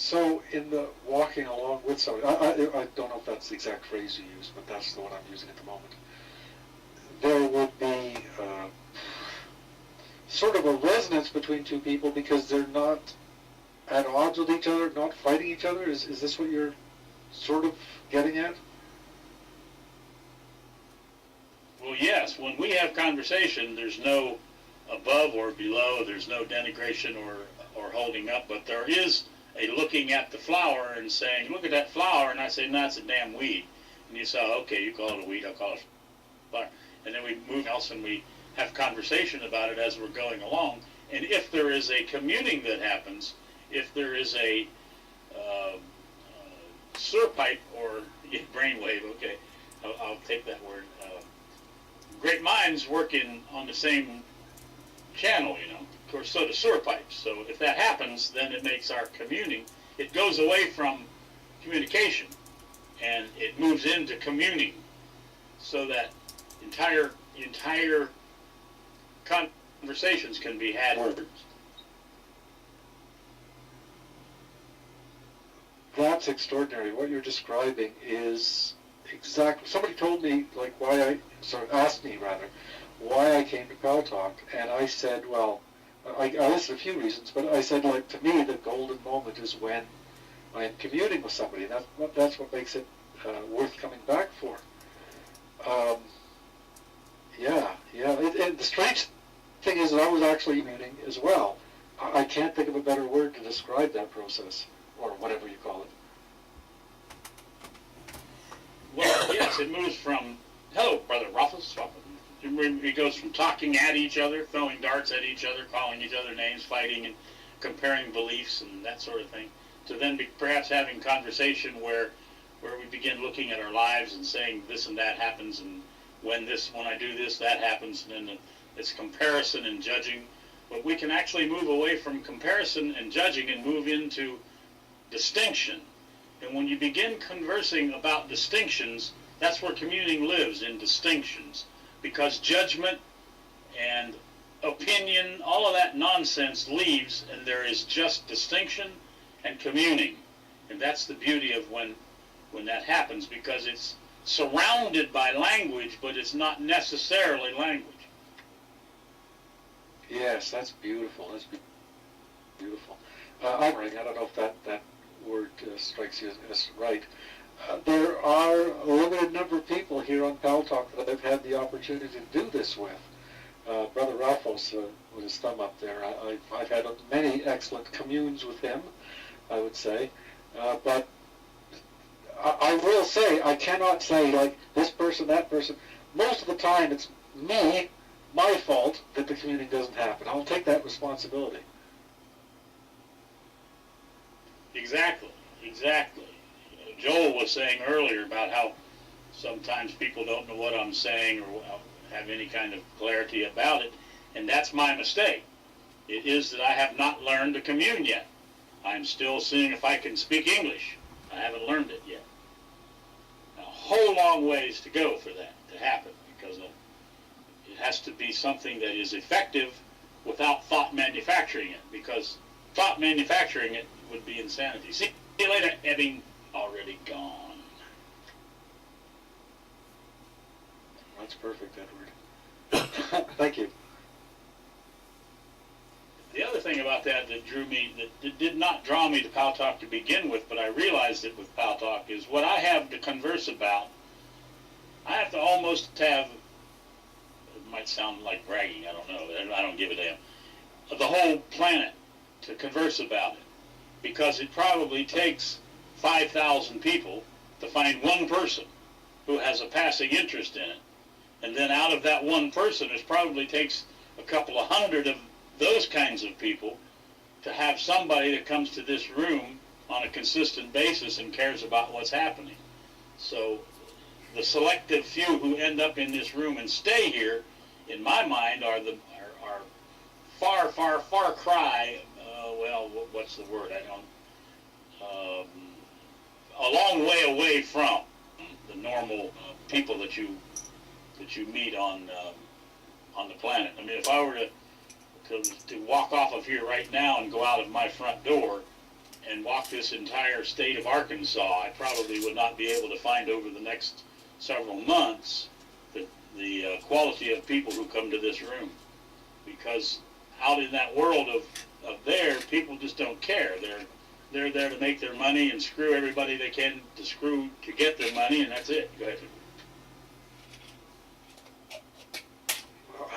So in the walking along with somebody, I don't know if that's the exact phrase you use, but that's the one I'm using at the moment. There would be sort of a resonance between two people because they're not at odds with each other, not fighting each other. Is this what you're sort of getting at? Well, yes. When we have conversation, there's no above or below. There's no denigration or holding up, but there is a looking at the flower and saying, look at that flower, and I say, no, it's a damn weed. And you say, oh, okay, you call it a weed, I'll call it a flower. And then we move else and we have conversation about it as we're going along. And if there is a communing that happens, if there is a sewer pipe or brainwave, okay, I'll take that word. Great minds working on the same channel, you know. Of course, so do sewer pipes. So if that happens, then it makes our communing, it goes away from communication and it moves into communing, so that entire conversations can be had. That's extraordinary. What you're describing is exactly, somebody told me, like, asked me rather, why I came to Pal Talk, and I said, well, I listed a few reasons, but I said, like, to me, the golden moment is when I am communing with somebody, and that's what makes it worth coming back for. The strange thing is that I was actually communing as well. I can't think of a better word to describe that process, or whatever you call it. Well, yes, it moves from, hello, Brother Ruffles. It goes from talking at each other, throwing darts at each other, calling each other names, fighting and comparing beliefs and that sort of thing, to then perhaps having conversation where we begin looking at our lives and saying this and that happens, and when I do this, that happens, and then it's comparison and judging. But we can actually move away from comparison and judging and move into distinction. And when you begin conversing about distinctions, that's where communing lives, in distinctions. Because judgment and opinion, all of that nonsense leaves, and there is just distinction and communing. And that's the beauty of when that happens, because it's surrounded by language, but it's not necessarily language. Yes, that's beautiful. That's beautiful. I don't know if that word strikes you as right. There are a limited number of people here on Pal Talk that I've had the opportunity to do this with. Brother Ralphos, with his thumb up there, I've had many excellent communes with him, I would say. But I will say, I cannot say, like, this person, that person. Most of the time it's me, my fault, that the communing doesn't happen. I'll take that responsibility. Exactly. Joel was saying earlier about how sometimes people don't know what I'm saying or have any kind of clarity about it, and that's my mistake. It is that I have not learned to commune yet. I'm still seeing if I can speak English. I haven't learned it yet. A whole long ways to go for that to happen, because it has to be something that is effective without thought manufacturing it, because thought manufacturing it would be insanity. See you later, Ebbing. Already gone. That's perfect, Edward. Thank you. The other thing about that that did not draw me to Pal Talk to begin with, but I realized it with Pal Talk, is what I have to converse about. I have to almost have, it might sound like bragging, I don't know, I don't give a damn, the whole planet to converse about it, because it probably takes 5,000 people to find one person who has a passing interest in it. And then out of that one person, it probably takes a couple of hundred of those kinds of people to have somebody that comes to this room on a consistent basis and cares about what's happening. So the selective few who end up in this room and stay here, in my mind, are far cry, what's the word? A long way away from the normal people that you meet on the planet. I mean, if I were to walk off of here right now and go out of my front door, and walk this entire state of Arkansas, I probably would not be able to find over the next several months the quality of people who come to this room. Because out in that world of there, people just don't care. They're there to make their money and screw everybody they can to screw to get their money, and that's it. Go ahead.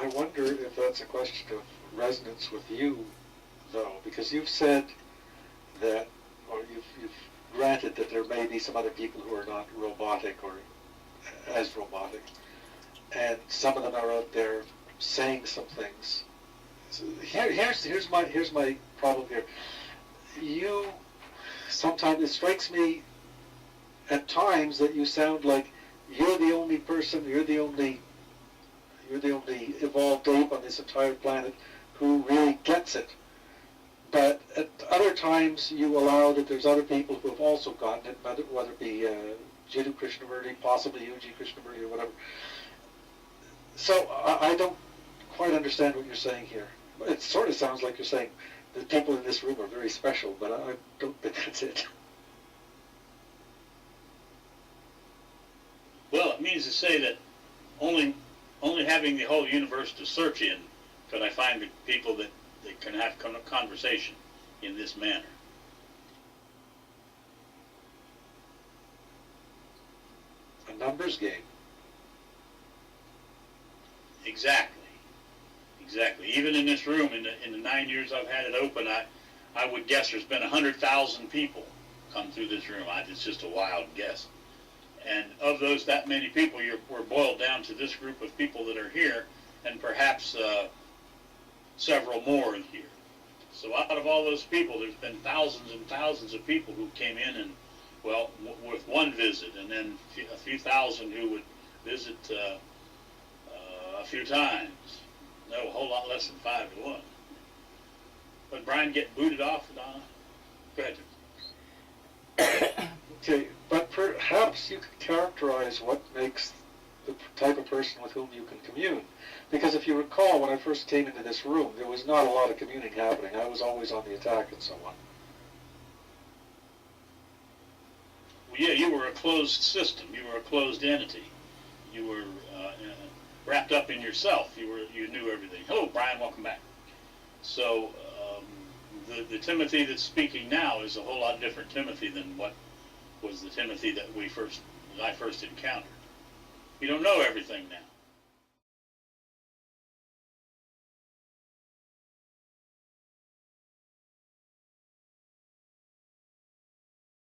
I wonder if that's a question of resonance with you, though, because you've said that, or you've granted that there may be some other people who are not robotic or as robotic, and some of them are out there saying some things. So here's my problem here. Sometimes it strikes me at times that you sound like you're the only person, you're the only evolved ape on this entire planet who really gets it. But at other times you allow that there's other people who have also gotten it, whether it be Jiddu Krishnamurti, possibly Yuji Krishnamurti or whatever. So I don't quite understand what you're saying here. It sort of sounds like you're saying the people in this room are very special, but I don't think that's it. Well, it means to say that only having the whole universe to search in could I find the people that can have conversation in this manner. A numbers game. Exactly. Even in this room, in the 9 years I've had it open, I would guess there's been 100,000 people come through this room. It's just a wild guess. And of those, that many people, we're boiled down to this group of people that are here, and perhaps several more here. So out of all those people, there's been thousands and thousands of people who came in and, well, with one visit, and then a few thousand who would visit a few times. No, a whole lot less than 5 to 1. But Brian get booted off, Donna? Go ahead. Okay, but perhaps you could characterize what makes the type of person with whom you can commune. Because if you recall, when I first came into this room, there was not a lot of communing happening. I was always on the attack and so on. Well, yeah, you were a closed system. You were a closed entity. You were wrapped up in yourself. You knew everything. Hello, Brian. Welcome back. So the Timothy that's speaking now is a whole lot different Timothy than what was the Timothy that I first encountered. You don't know everything now.